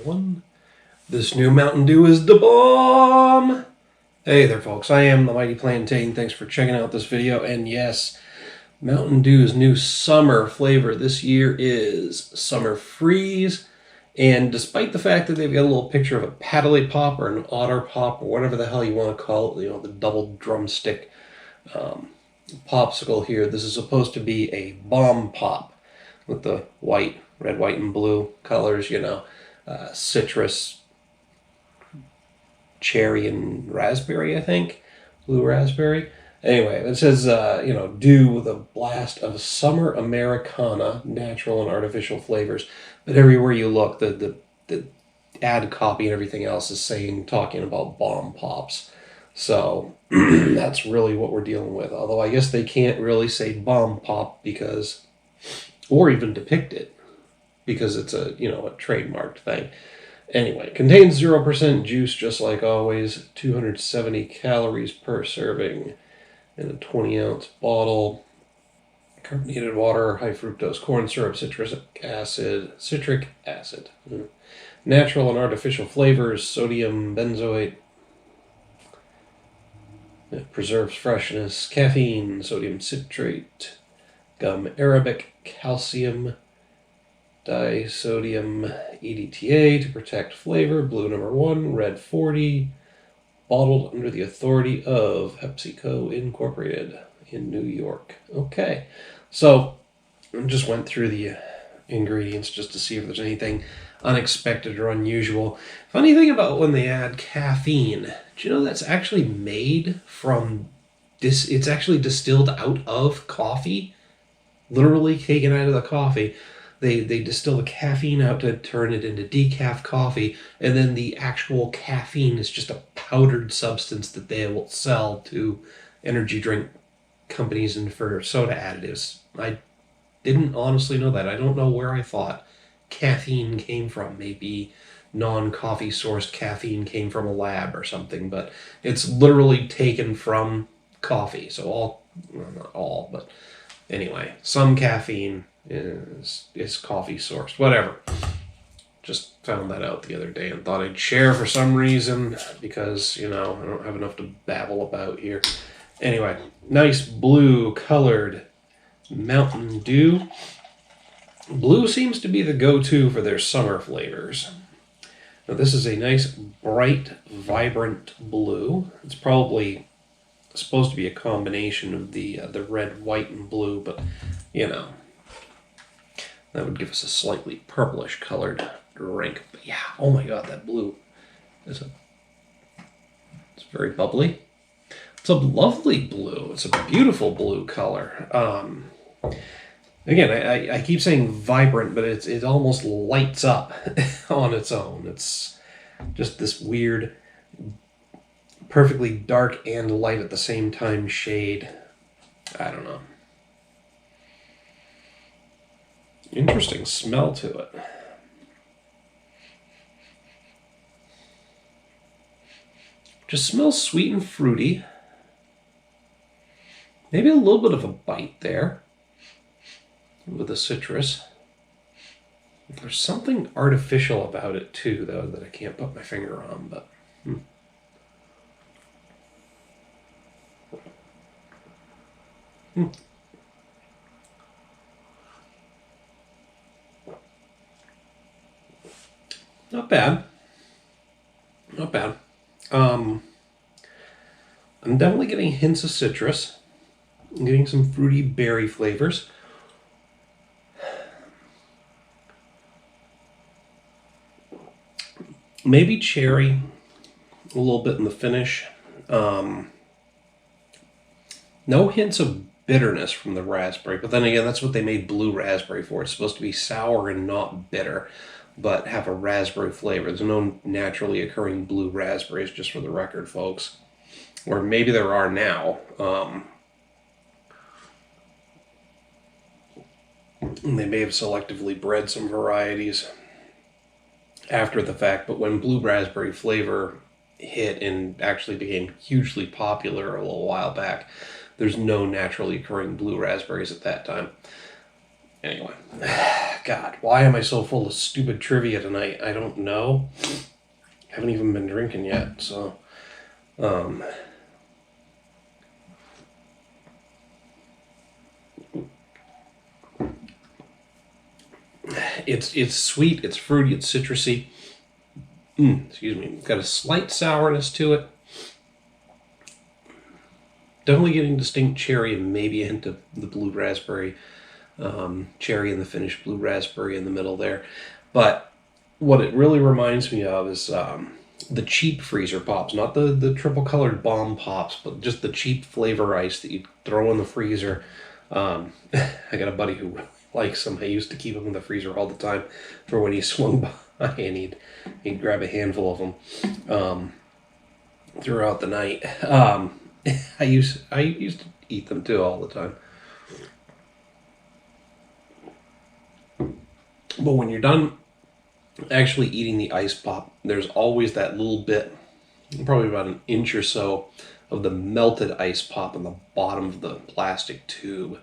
1. This new Mountain Dew is the bomb! Hey there folks, I am the Mighty Plantain. Thanks for checking out this video. And yes, Mountain Dew's new summer flavor this year is Summer Freeze. And despite the fact that they've got a little picture of a paddle pop or an otter pop or whatever the hell you want to call it, you know, the double drumstick popsicle here, this is supposed to be a bomb pop with the white, red, white, and blue colors, you know, citrus, cherry, and raspberry, I think. Blue raspberry. Anyway, it says, you know, Dew with a blast of summer Americana, natural and artificial flavors. But everywhere you look, the ad copy and everything else is talking about bomb pops. So that's really what we're dealing with. Although I guess they can't really say bomb pop because, or even depict it, because it's a, you know, a trademarked thing. Anyway, contains 0% juice, just like always. 270 calories per serving in a 20-ounce bottle. Carbonated water, high fructose corn syrup, citric acid. Natural and artificial flavors, sodium benzoate. It preserves freshness. Caffeine, sodium citrate, gum arabic, calcium, disodium EDTA to protect flavor, blue #1, red 40, bottled under the authority of PepsiCo Incorporated in New York. Okay, so I just went through the ingredients just to see if there's anything unexpected or unusual. Funny thing about when they add caffeine, do you know that's actually made from this? It's actually distilled out of coffee, literally taken out of the coffee. They distill the caffeine out to turn it into decaf coffee, and then the actual caffeine is just a powdered substance that they will sell to energy drink companies and for soda additives. I didn't honestly know that. I don't know where I thought caffeine came from. Maybe non-coffee sourced caffeine came from a lab or something, but it's literally taken from coffee. So all, well, not all, but anyway, some caffeine is coffee sourced. Whatever. Just found that out the other day and thought I'd share for some reason because, you know, I don't have enough to babble about here. Anyway, nice blue colored Mountain Dew. Blue seems to be the go-to for their summer flavors. Now this is a nice, bright, vibrant blue. It's probably supposed to be a combination of the red, white, and blue, but, you know, that would give us a slightly purplish colored drink. But yeah, oh my god, that blue it's very bubbly. It's a lovely blue. It's a beautiful blue color. Again, I keep saying vibrant, but it almost lights up on its own. It's just this weird, perfectly dark and light at the same time shade. I don't know. Interesting smell to it. Just smells sweet and fruity. Maybe a little bit of a bite there with the citrus. There's something artificial about it too, though, that I can't put my finger on, but Not bad. Not bad. I'm definitely getting hints of citrus. I'm getting some fruity berry flavors. Maybe cherry, a little bit in the finish. No hints of bitterness from the raspberry, but then again, that's what they made blue raspberry for. It's supposed to be sour and not bitter, but have a raspberry flavor. There's no naturally occurring blue raspberries, just for the record, folks. Or maybe there are now. They may have selectively bred some varieties after the fact, but when blue raspberry flavor hit and actually became hugely popular a little while back, there's no naturally occurring blue raspberries at that time. Anyway, God, why am I so full of stupid trivia tonight? I don't know. Haven't even been drinking yet, so. It's sweet, it's fruity, it's citrusy. Excuse me. Got a slight sourness to it. Definitely getting distinct cherry and maybe a hint of the blue raspberry. Cherry in the finish, blue raspberry in the middle there. But what it really reminds me of is the cheap freezer pops, not the triple colored bomb pops, but just the cheap flavor ice that you throw in the freezer. I got a buddy who likes them. I used to keep them in the freezer all the time for when he swung by and he'd grab a handful of them throughout the night. I used to eat them too all the time. But when you're done actually eating the ice pop, there's always that little bit, probably about an inch or so, of the melted ice pop on the bottom of the plastic tube.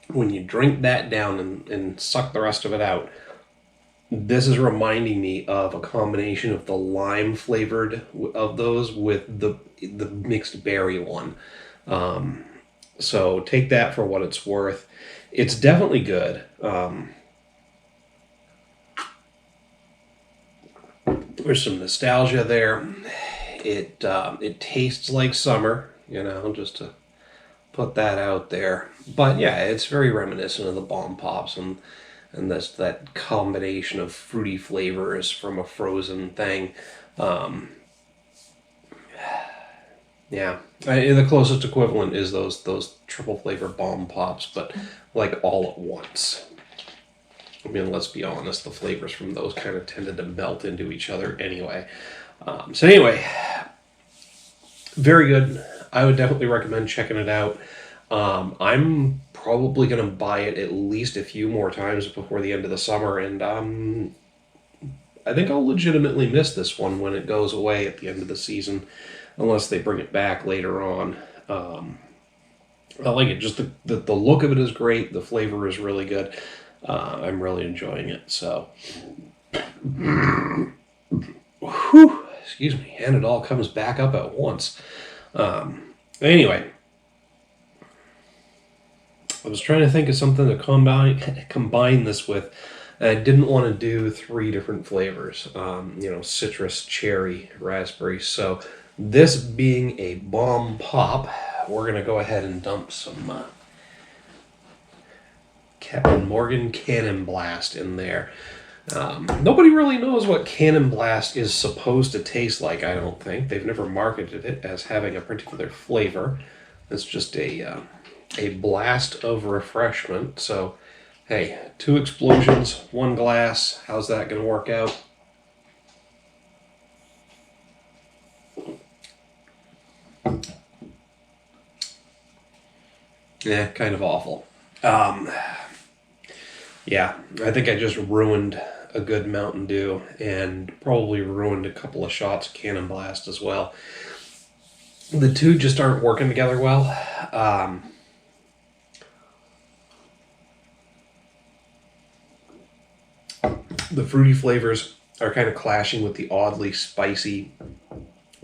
When you drink that down and suck the rest of it out, this is reminding me of a combination of the lime flavored of those with the mixed berry one. So take that for what it's worth. It's definitely good. There's some nostalgia there. It tastes like summer, just to put that out there. But yeah, it's very reminiscent of the bomb pops and that's that combination of fruity flavors from a frozen thing. Yeah, the closest equivalent is those triple flavor bomb pops, but like all at once. I mean, let's be honest, the flavors from those kind of tended to melt into each other anyway. So anyway, very good. I would definitely recommend checking it out. I'm probably going to buy it at least a few more times before the end of the summer, and I think I'll legitimately miss this one when it goes away at the end of the season, unless they bring it back later on. I like it. Just the look of it is great. The flavor is really good. I'm really enjoying it. So, whew, excuse me, and it all comes back up at once. Anyway, I was trying to think of something to combine this with. I didn't want to do 3 different flavors, citrus, cherry, raspberry. So this being a bomb pop, we're going to go ahead and dump some Captain Morgan Cannon Blast in there. Nobody really knows what Cannon Blast is supposed to taste like, I don't think. They've never marketed it as having a particular flavor. It's just a blast of refreshment. So, hey, 2 explosions, 1 glass. How's that going to work out? Yeah, kind of awful. Yeah, I think I just ruined a good Mountain Dew and probably ruined a couple of shots of Cannon Blast as well. The 2 just aren't working together well. The fruity flavors are kind of clashing with the oddly spicy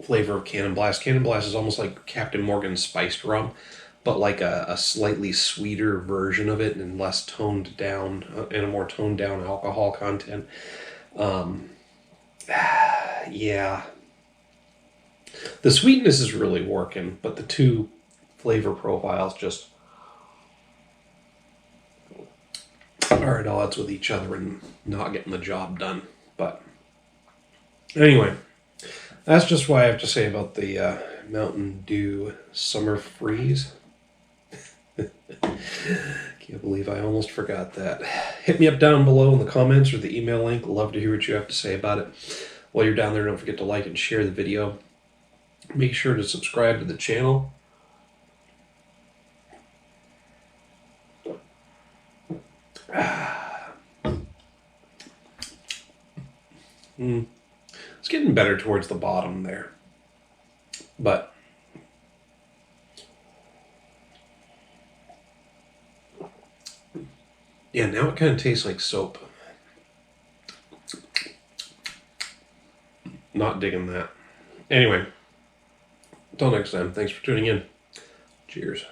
flavor of Cannon Blast. Cannon Blast is almost like Captain Morgan's spiced rum, but like a slightly sweeter version of it and less toned down, and a more toned down alcohol content. Yeah. The sweetness is really working, but the 2 flavor profiles just are at odds with each other and not getting the job done. But anyway, that's just what I have to say about the Mountain Dew Summer Freeze. Can't believe I almost forgot that. Hit me up down below in the comments or the email link. Love to hear what you have to say about it. While you're down there, don't forget to like and share the video. Make sure to subscribe to the channel. It's getting better towards the bottom there. But Yeah, now it kind of tastes like soap. Not digging that. Anyway, until next time, thanks for tuning in. Cheers.